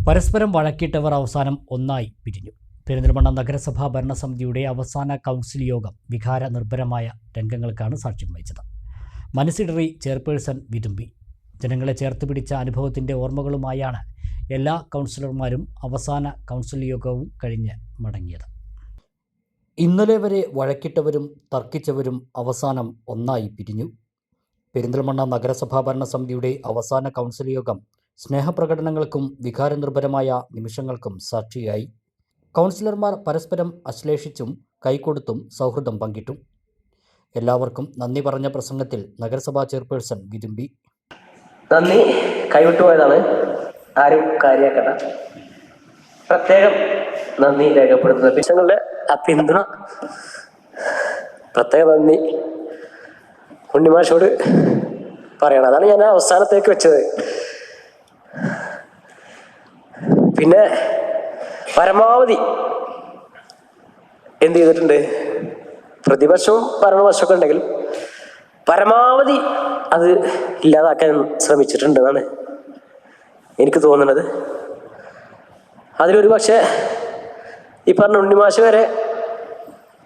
പരസ്പരം വഴക്കിട്ടവർ അവസാനം ഒന്നായി പിരിഞ്ഞു. പെരിന്തൽമണ്ണ നഗരസഭാ ഭരണസമിതിയുടെ അവസാന കൗൺസിൽ യോഗം വികാര നിർഭരമായ രംഗങ്ങൾക്കാണ് സാക്ഷ്യം വഹിച്ചത്. മനസ്സിടറി ചെയർപേഴ്സൺ വിതുമ്പി. ജനങ്ങളെ ചേർത്ത് പിടിച്ച അനുഭവത്തിൻ്റെ ഓർമ്മകളുമായാണ് എല്ലാ കൗൺസിലർമാരും അവസാന കൗൺസിൽ യോഗവും കഴിഞ്ഞ് മടങ്ങിയത്. ഇന്നലെ വരെ വഴക്കിട്ടവരും തർക്കിച്ചവരും അവസാനം ഒന്നായി പിരിഞ്ഞു. പെരിന്തൽമണ്ണ നഗരസഭാ ഭരണസമിതിയുടെ അവസാന കൗൺസിൽ യോഗം സ്നേഹപ്രകടനങ്ങൾക്കും വികാരനിർഭരമായ നിമിഷങ്ങൾക്കും സാക്ഷിയായി. കൗൺസിലർമാർ പരസ്പരം അശ്ലേഷിച്ചും കൈകൊടുത്തും സൗഹൃദം പങ്കിട്ടു. എല്ലാവർക്കും നന്ദി പറഞ്ഞ പ്രസംഗത്തിൽ നഗരസഭാ ചെയർപേഴ്സൺ വിതുമ്പി. നന്ദി കൈവിട്ടുപോയതാണ്, ആരും കാര്യമാക്കണ്ട. പ്രത്യേകം നന്ദി രേഖപ്പെടുത്തുന്ന നിങ്ങളുടെ ആ പിന്തുണ പ്രത്യേക നന്ദി ഉണ്ണിമാഷോട് പറയണം. അതാണ് ഞാൻ അവസാനത്തേക്ക് വെച്ചത്. പിന്നെ പരമാവധി എന്ത് ചെയ്തിട്ടുണ്ട്, പ്രതിപക്ഷവും ഭരണപക്ഷമൊക്കെ ഉണ്ടെങ്കിൽ പരമാവധി അത് ഇല്ലാതാക്കാൻ ശ്രമിച്ചിട്ടുണ്ടെന്നാണ് എനിക്ക് തോന്നുന്നത്. അതിലൊരു പക്ഷേ ഈ പറഞ്ഞ ഉണ്ണിമാഷ് വരെ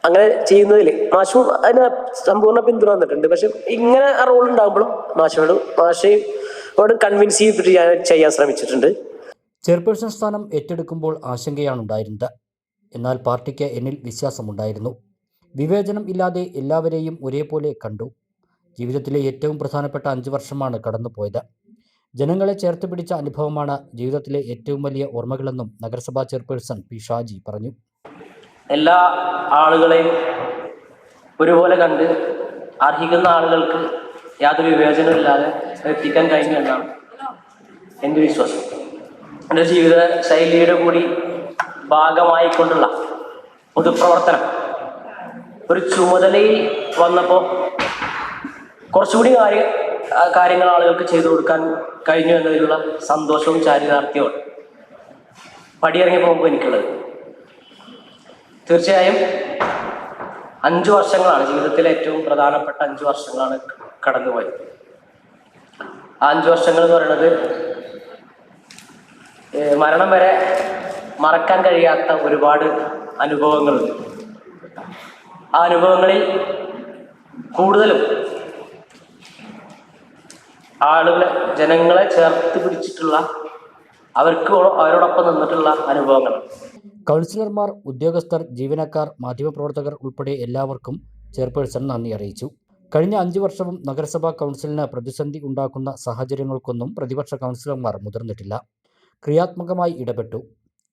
അങ്ങനെ ചെയ്യുന്നതിൽ മാഷും അതിന് സമ്പൂർണ്ണ പിന്തുണ വന്നിട്ടുണ്ട്. പക്ഷെ ഇങ്ങനെ ആ റോൾ ഉണ്ടാകുമ്പോഴും മാഷയോട് കൺവിൻസ് ചെയ്തിട്ട് ചെയ്യാൻ ശ്രമിച്ചിട്ടുണ്ട്. ചെയർപേഴ്സൺ സ്ഥാനം ഏറ്റെടുക്കുമ്പോൾ ആശങ്കയാണ് ഉണ്ടായിരുന്നത്. എന്നാൽ പാർട്ടിക്ക് എന്നിൽ വിശ്വാസമുണ്ടായിരുന്നു. വിവേചനം ഇല്ലാതെ എല്ലാവരെയും ഒരേപോലെ കണ്ടു. ജീവിതത്തിലെ ഏറ്റവും പ്രധാനപ്പെട്ട 5 വർഷമാണ് കടന്നുപോയത്. ജനങ്ങളെ ചേർത്ത് പിടിച്ച അനുഭവമാണ് ജീവിതത്തിലെ ഏറ്റവും വലിയ ഓർമ്മകളെന്നും നഗരസഭാ ചെയർപേഴ്സൺ പി ഷാജി പറഞ്ഞു. എല്ലാ ആളുകളെയും ഒരുപോലെ കണ്ട് അർഹിക്കുന്ന ആളുകൾക്ക് യാതൊരു വിവേചനമില്ലാതെ എത്തിക്കാൻ കഴിഞ്ഞു എന്നാണ് എൻ്റെ വിശ്വാസം. എൻ്റെ ജീവിത ശൈലിയുടെ കൂടി ഭാഗമായിക്കൊണ്ടുള്ള പൊതുപ്രവർത്തനം ഒരു ചുമതലയിൽ വന്നപ്പോൾ കുറച്ചുകൂടി കാര്യങ്ങൾ ആളുകൾക്ക് ചെയ്തു കൊടുക്കാൻ കഴിഞ്ഞു എന്നതിലുള്ള സന്തോഷവും ചാരിതാർത്ഥ്യവും പടിയിറങ്ങി പോകുമ്പോൾ എനിക്കുള്ളത്. തീർച്ചയായും 5 വർഷങ്ങളാണ് ജീവിതത്തിലെ ഏറ്റവും പ്രധാനപ്പെട്ട 5 വർഷങ്ങളാണ് കടന്നുപോയത്. ആ 5 വർഷങ്ങൾ എന്ന് പറയുന്നത് മരണം വരെ മറക്കാൻ കഴിയാത്ത ഒരുപാട് അനുഭവങ്ങളുണ്ട്. ആ അനുഭവങ്ങളിൽ കൂടുതലും ജനങ്ങളെ ചേർത്ത് പിടിച്ചിട്ടുള്ള അവരോടൊപ്പം നിന്നിട്ടുള്ള അനുഭവങ്ങൾ. കൗൺസിലർമാർ, ഉദ്യോഗസ്ഥർ, ജീവനക്കാർ, മാധ്യമപ്രവർത്തകർ ഉൾപ്പെടെ എല്ലാവർക്കും ചെയർപേഴ്സൺ നന്ദി അറിയിച്ചു. കഴിഞ്ഞ 5 വർഷവും നഗരസഭാ കൗൺസിലിന് പ്രതിസന്ധി ഉണ്ടാക്കുന്ന സാഹചര്യങ്ങൾക്കൊന്നും പ്രതിപക്ഷ കൗൺസിലർമാർ മുതിർന്നിട്ടില്ല. ക്രിയാത്മകമായി ഇടപെട്ടു.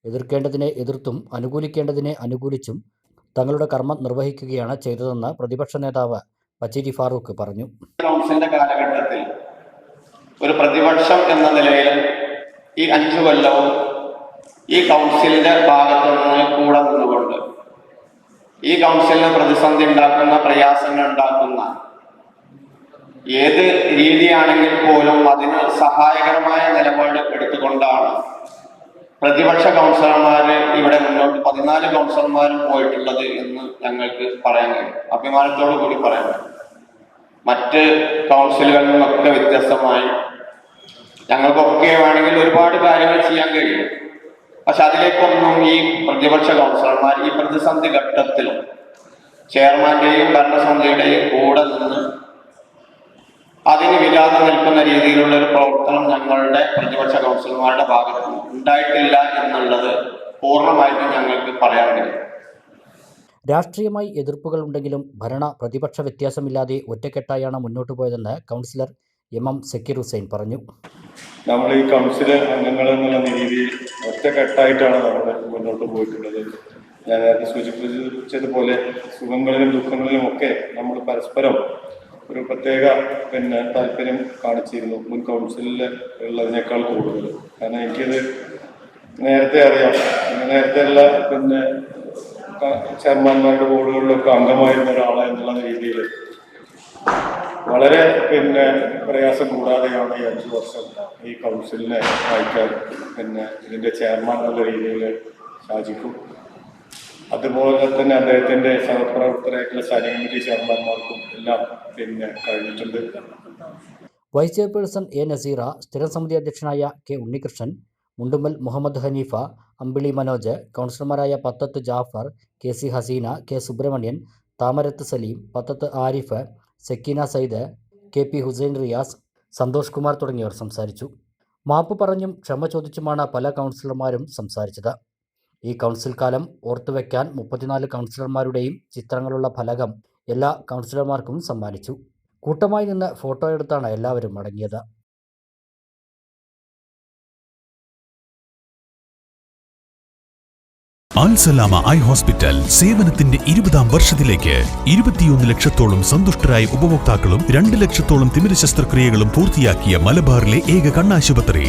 എതിർക്കേണ്ടതിനെ എതിർത്തും അനുകൂലിക്കേണ്ടതിനെ അനുകൂലിച്ചും തങ്ങളുടെ കർമ്മം നിർവഹിക്കുകയാണ് ചെയ്തതെന്ന് പ്രതിപക്ഷ നേതാവ് പച്ചേരി ഫാറൂഖ് പറഞ്ഞു. കൗൺസിലിന്റെ കാലഘട്ടത്തിൽ ഒരു പ്രതിപക്ഷം എന്ന നിലയിൽ ഈ 5 കൊല്ലവും ഈ കൗൺസിലിന്റെ ഭാഗത്തു നിന്ന് കൂടെ നിന്നുകൊണ്ട് ഈ കൗൺസിലിന് പ്രതിസന്ധി ഉണ്ടാക്കുന്ന, പ്രയാസങ്ങൾ ഉണ്ടാക്കുന്ന ഏത് രീതിയാണെങ്കിൽ പോലും അതിന് സഹായകരമായ നിലപാട് എടുത്തുകൊണ്ടാണ് പ്രതിപക്ഷ കൗൺസിലർമാർ ഇവിടെ മുന്നോട്ട് 14 കൗൺസിലർമാരും പോയിട്ടുള്ളത് എന്ന് ഞങ്ങൾക്ക് പറയാൻ കഴിയും, അഭിമാനത്തോടു കൂടി പറയാൻ കഴിയും. മറ്റ് കൗൺസിലുകളിൽ നിന്നൊക്കെ വ്യത്യസ്തമായി ഞങ്ങൾക്കൊക്കെ വേണമെങ്കിൽ ഒരുപാട് കാര്യങ്ങൾ ചെയ്യാൻ കഴിയും. പക്ഷെ അതിലേക്കൊന്നും ഈ പ്രതിപക്ഷ കൗൺസിലർമാർ ഈ പ്രതിസന്ധി ഘട്ടത്തിൽ ചെയർമാന്റെയും ഭരണസമിതിയുടെയും കൂടെ നിന്ന് അതിന് വിരാതെ നിൽക്കുന്ന രീതിയിലുള്ള ഒരു പ്രവർത്തനം ഞങ്ങളുടെ പ്രതിപക്ഷ കൗൺസിലർമാരുടെ ഭാഗത്ത് ഉണ്ടായിട്ടില്ല എന്നുള്ളത് പൂർണ്ണമായിട്ടും ഞങ്ങൾക്ക് പറയാൻ കഴിയും. രാഷ്ട്രീയമായി എതിർപ്പുകൾ ഉണ്ടെങ്കിലും ഭരണ പ്രതിപക്ഷ വ്യത്യാസമില്ലാതെ ഒറ്റക്കെട്ടായാണ് മുന്നോട്ട് പോയതെന്ന് കൗൺസിലർ എം സക്കീർ ഹുസൈൻ പറഞ്ഞു. നമ്മൾ ഈ കൗൺസിൽ അംഗങ്ങൾ എന്നുള്ള രീതിയിൽ ഒറ്റക്കെട്ടായിട്ടാണ് നമ്മൾ മുന്നോട്ട് പോയിട്ടുള്ളത്. ഞാൻ നേരത്തെ സൂചിപ്പിച്ചതുപോലെ സുഖങ്ങളിലും ദുഃഖങ്ങളിലും ഒക്കെ നമ്മൾ പരസ്പരം ഒരു പ്രത്യേക താല്പര്യം കാണിച്ചിരുന്നു, മുൻ കൗൺസിലിൽ ഉള്ളതിനേക്കാൾ കൂടുതൽ. കാരണം എനിക്കത് നേരത്തെ അറിയാം. നേരത്തെ ഉള്ള ചെയർമാൻമാരുടെ ബോർഡുകളിലൊക്കെ അംഗമായിരുന്ന ഒരാളെ എന്നുള്ള രീതിയിൽ വളരെ പ്രയാസം കൂടാതെയാണ് ഈ 5 വർഷം ഈ കൗൺസിലിനെ നയിക്കാൻ ഇതിൻ്റെ ചെയർമാൻ എന്നുള്ള രീതിയിൽ ഷാജിക്കും അതുപോലെ തന്നെ അദ്ദേഹത്തിൻ്റെ സഹപ്രവർത്തകരായിട്ടുള്ള സ്റ്റാൻഡിംഗ് കമ്മിറ്റി ചെയർമാൻമാർക്കും എല്ലാം കഴിഞ്ഞിട്ടുണ്ട്. വൈസ് ചെയർപേഴ്സൺ എ നസീറ, സ്ഥിരം സമിതി അധ്യക്ഷനായ കെ ഉണ്ണികൃഷ്ണൻ, മുണ്ടുമ്മൽ മുഹമ്മദ് ഹനീഫ, അമ്പിളി മനോജ്, കൗൺസിലർമാരായ Pathath Jafar, KC Hasina, K Subramanian, Thamarath Saleem, Pathath Arif, Sakeena Sayyid, KP Hussain Riyas, Santhosh Kumar തുടങ്ങിയവർ സംസാരിച്ചു. മാപ്പ് പറഞ്ഞും ക്ഷമ ചോദിച്ചുമാണ് പല കൗൺസിലർമാരും സംസാരിച്ചത്. ഈ കൗൺസിൽ കാലം ഓർത്തുവെക്കാൻ 34 കൗൺസിലർമാരുടെയും ചിത്രങ്ങളുള്ള ഫലകം എല്ലാ കൗൺസിലർമാർക്കും സമ്മാനിച്ചു. കൂട്ടമായി നിന്ന് ഫോട്ടോ എടുത്താണ് എല്ലാവരും മടങ്ങിയത്. അൽസലാമ ഐ ഹോസ്പിറ്റൽ സേവനത്തിന്റെ 20ാം വർഷത്തിലേക്ക് 21 ലക്ഷത്തോളം സന്തുഷ്ടരായ ഉപഭോക്താക്കളും 2 ലക്ഷത്തോളം തിമിര ശസ്ത്രക്രിയകളും പൂർത്തിയാക്കിയ മലബാറിലെ ഏക കണ്ണാശുപത്രി.